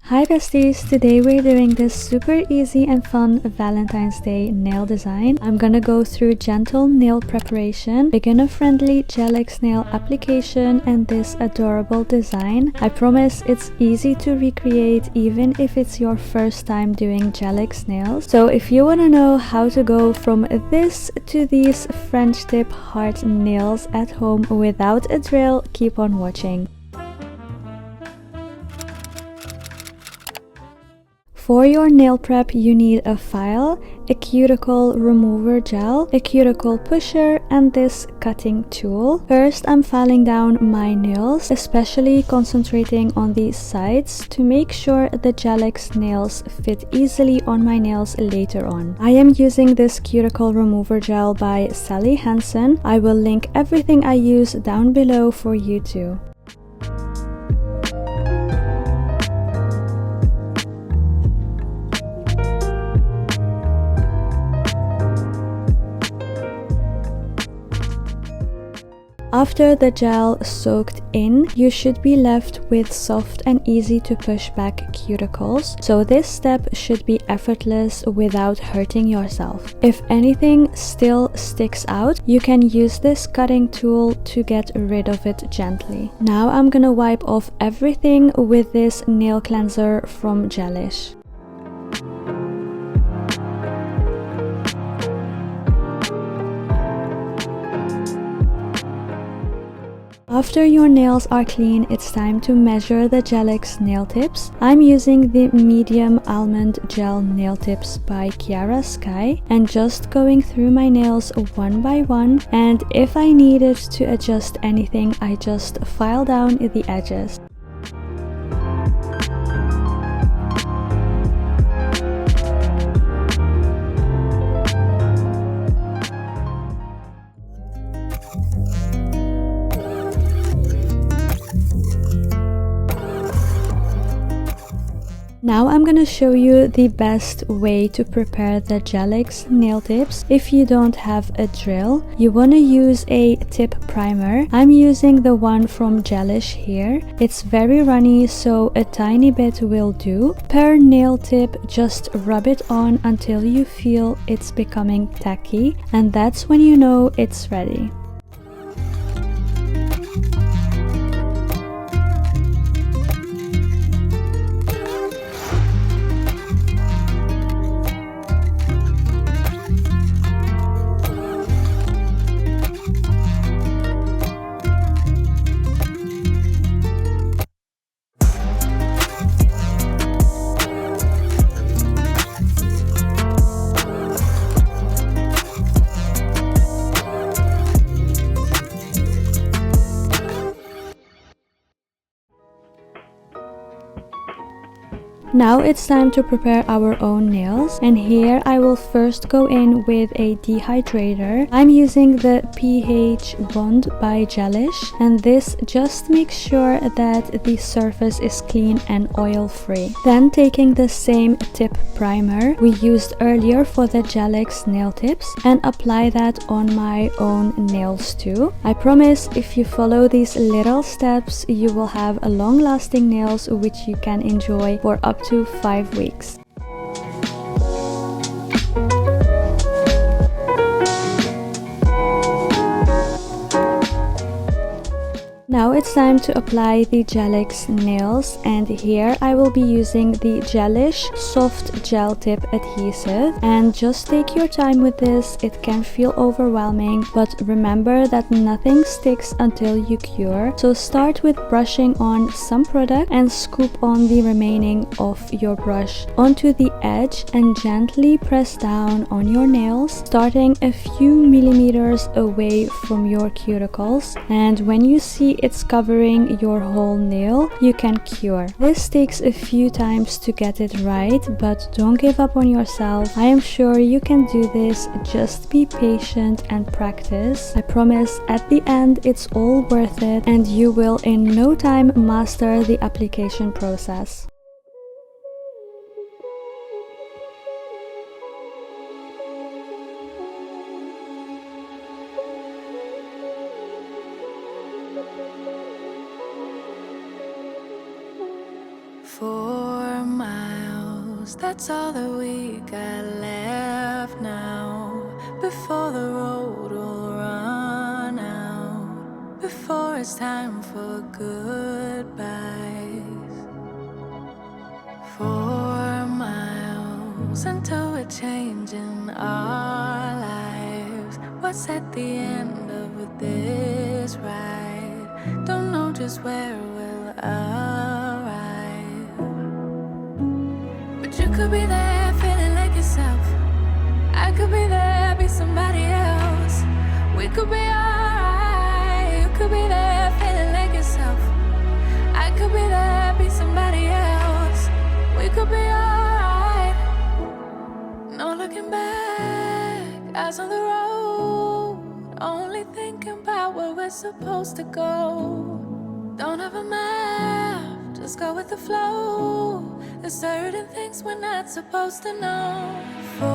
Hi besties, today we're doing this super easy and fun Valentine's Day nail design. I'm gonna go through gentle nail preparation, beginner-friendly gellac nail application, and this adorable design. I promise it's easy to recreate even if it's your first time doing gellac nails. So if you wanna know how to go from this to these French tip heart nails at home without a drill, keep on watching. For your nail prep, you need a file, a cuticle remover gel, a cuticle pusher, and this cutting tool. First, I'm filing down my nails, especially concentrating on these sides to make sure the gellac nails fit easily on my nails later on. I am using this cuticle remover gel by Hanson. I will link everything I use down below for you too. After the gel soaked in, you should be left with soft and easy to push back cuticles, so this step should be effortless without hurting yourself. If anything still sticks out, you can use this cutting tool to get rid of it gently. Now I'm gonna wipe off everything with this nail cleanser from Gelish. After your nails are clean, it's time to measure the gellac nail tips. I'm using the medium almond gel nail tips by Kiara Sky and just going through my nails one by one, and if I needed to adjust anything, I just file down the edges. Now I'm gonna show you the best way to prepare the gellac nail tips. If you don't have a drill, you wanna use a tip primer. I'm using the one from Gelish here. It's very runny, so a tiny bit will do. Per nail tip, just rub it on until you feel it's becoming tacky, and that's when you know it's ready. Now it's time to prepare our own nails, and here I will first go in with a dehydrator. I'm using the pH Bond by Gelish, and this just makes sure that the surface is clean and oil free. Then taking the same tip primer we used earlier for the gellac nail tips and apply that on my own nails too. I promise if you follow these little steps, you will have a long-lasting nails which you can enjoy for up to 5 weeks. Now it's time to apply the gellac nails, and here I will be using the Gelish soft gel tip adhesive, and just take your time with this. It can feel overwhelming, but remember that nothing sticks until you cure. So start with brushing on some product and scoop on the remaining of your brush onto the edge and gently press down on your nails, starting a few millimeters away from your cuticles, and when you see it's covering your whole nail, you can cure. This takes a few times to get it right, but don't give up on yourself. I am sure you can do this. Just be patient and practice. I promise at the end it's all worth it, and you will in no time master the application process. For That's all that we got left now. Before the road will run out, before it's time for goodbyes. 4 miles until we're changing our lives. What's at the end of this ride? Don't know just where we'll arrive. But you could be there feeling like yourself. I could be there, be somebody else. We could be alright. You could be there feeling like yourself. I could be there, be somebody else. We could be alright. No looking back, eyes on the road. Only thinking about where we're supposed to go. Don't have a map, just go with the flow. There's certain things we're not supposed to know. 4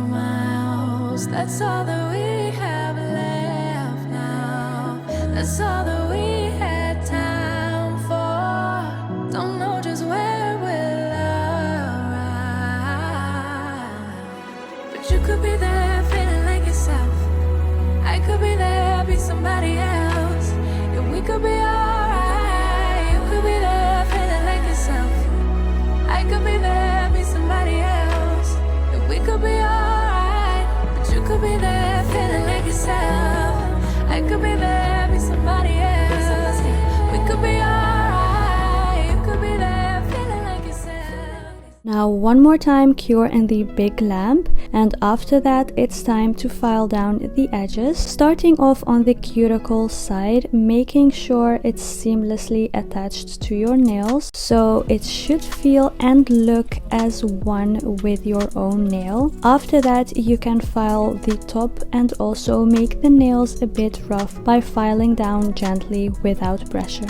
miles, that's all that we have left now. That's all that we had time for. Don't know just where we'll arrive. But you could be there feeling like yourself. I could be there, be somebody else. Yeah, we could be alright. You could be there feeling like yourself. I could be there, be somebody else. Yeah, we could be alright. But you could be there feeling like yourself. I could be there, be somebody else. We could be alright. You could be there feeling like yourself. Now one more time, cure in the big lamp, and after that it's time to file down the edges, starting off on the cuticle side, making sure it's seamlessly attached to your nails, so it should feel and look as one with your own nail. After that you can file the top and also make the nails a bit rough by filing down gently without pressure.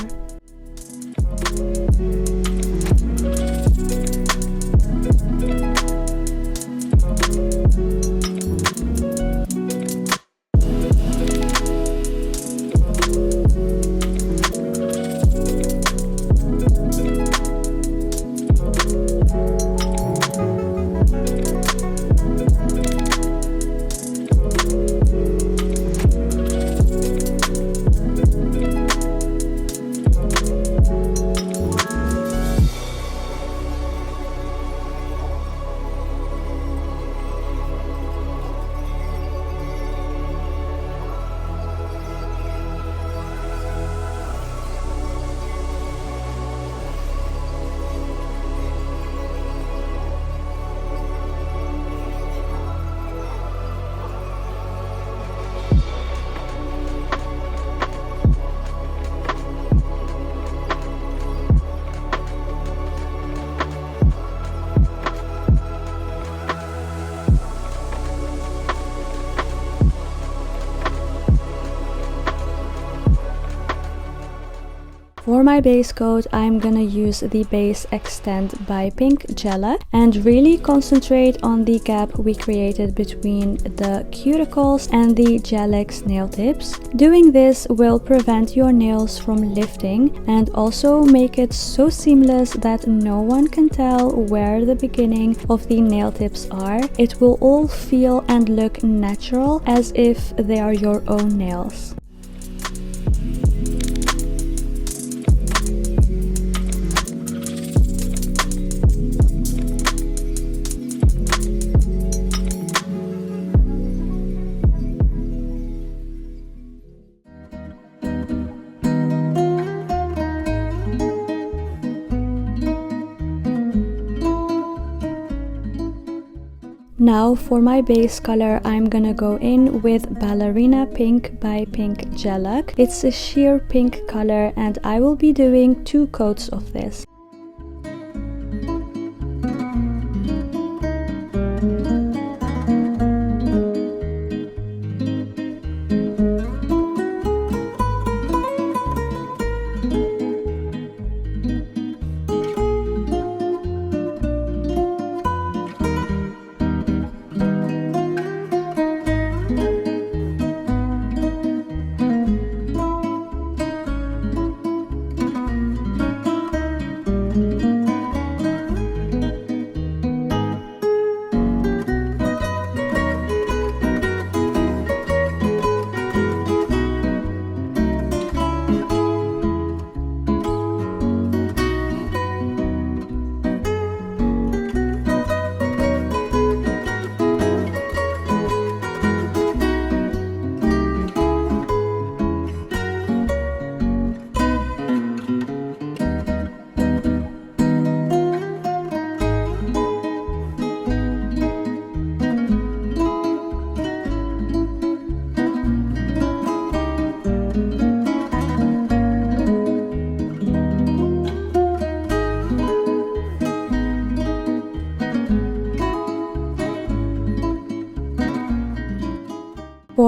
For my base coat, I'm gonna use the Base Extend by Pink Gellac and really concentrate on the gap we created between the cuticles and the Gelac's nail tips. Doing this will prevent your nails from lifting and also make it so seamless that no one can tell where the beginning of the nail tips are. It will all feel and look natural as if they are your own nails. Now for my base color, I'm gonna go in with Balerina Pink by Pink Gellac. It's a sheer pink color and I will be doing 2 coats of this.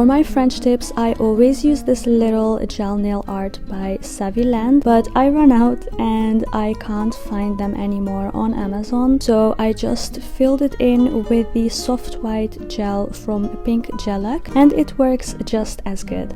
For my French tips, I always use this little gel nail art by Saviland, but I run out and I can't find them anymore on Amazon, so I just filled it in with the soft white gel from Pink Gellac, and it works just as good.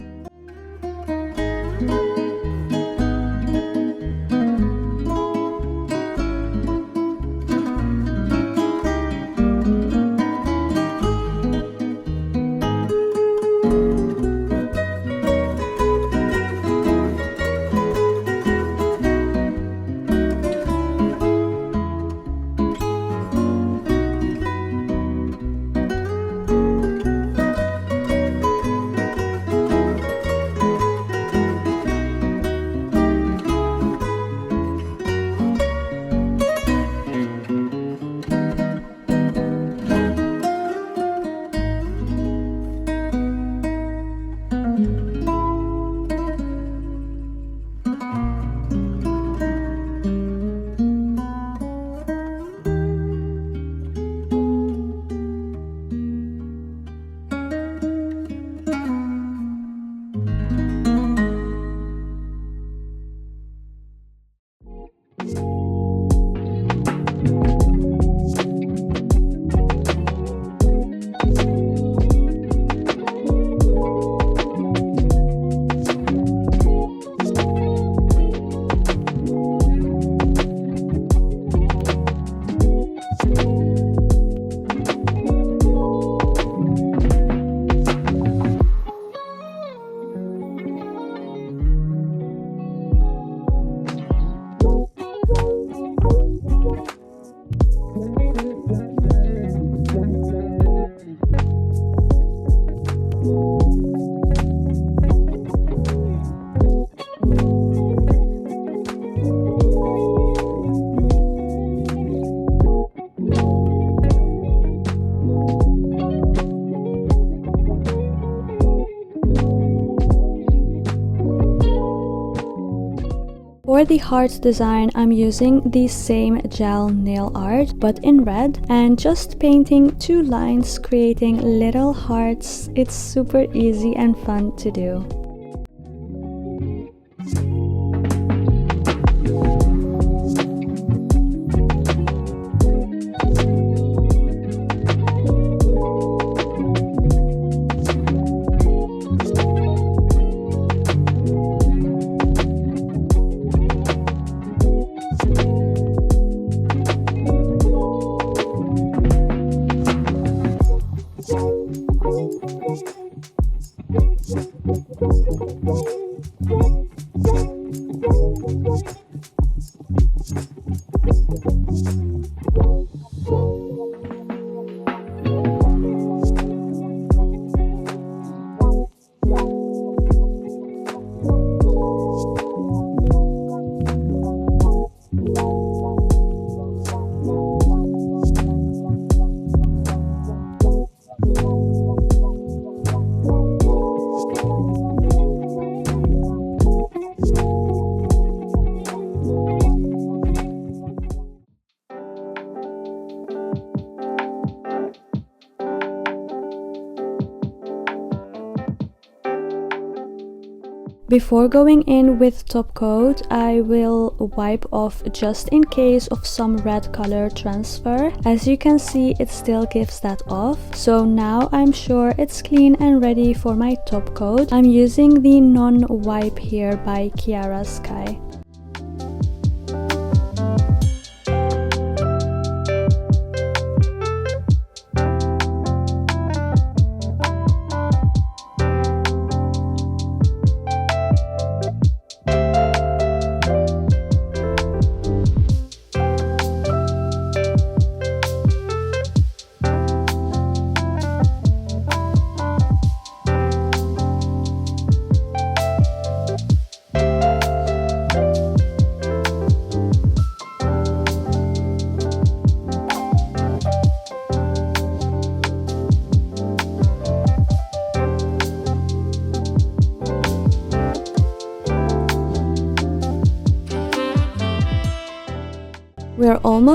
For the heart design, I'm using the same gel nail art but in red and just painting 2 lines, creating little hearts. It's super easy and fun to do. Before going in with top coat, I will wipe off just in case of some red color transfer. As you can see, it still gives that off. So now I'm sure it's clean and ready for my top coat. I'm using the non-wipe here by Kiara Sky.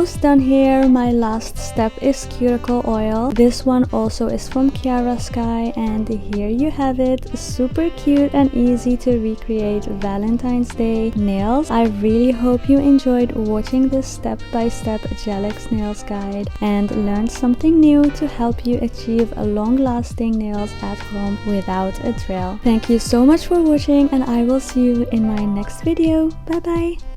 almost done here. My last step is cuticle oil. This one also is from Kiara Sky, and here you have it. Super cute and easy to recreate Valentine's Day nails. I really hope you enjoyed watching this step-by-step gellac nails guide and learned something new to help you achieve long-lasting nails at home without a drill. Thank you so much for watching, and I will see you in my next video. Bye bye.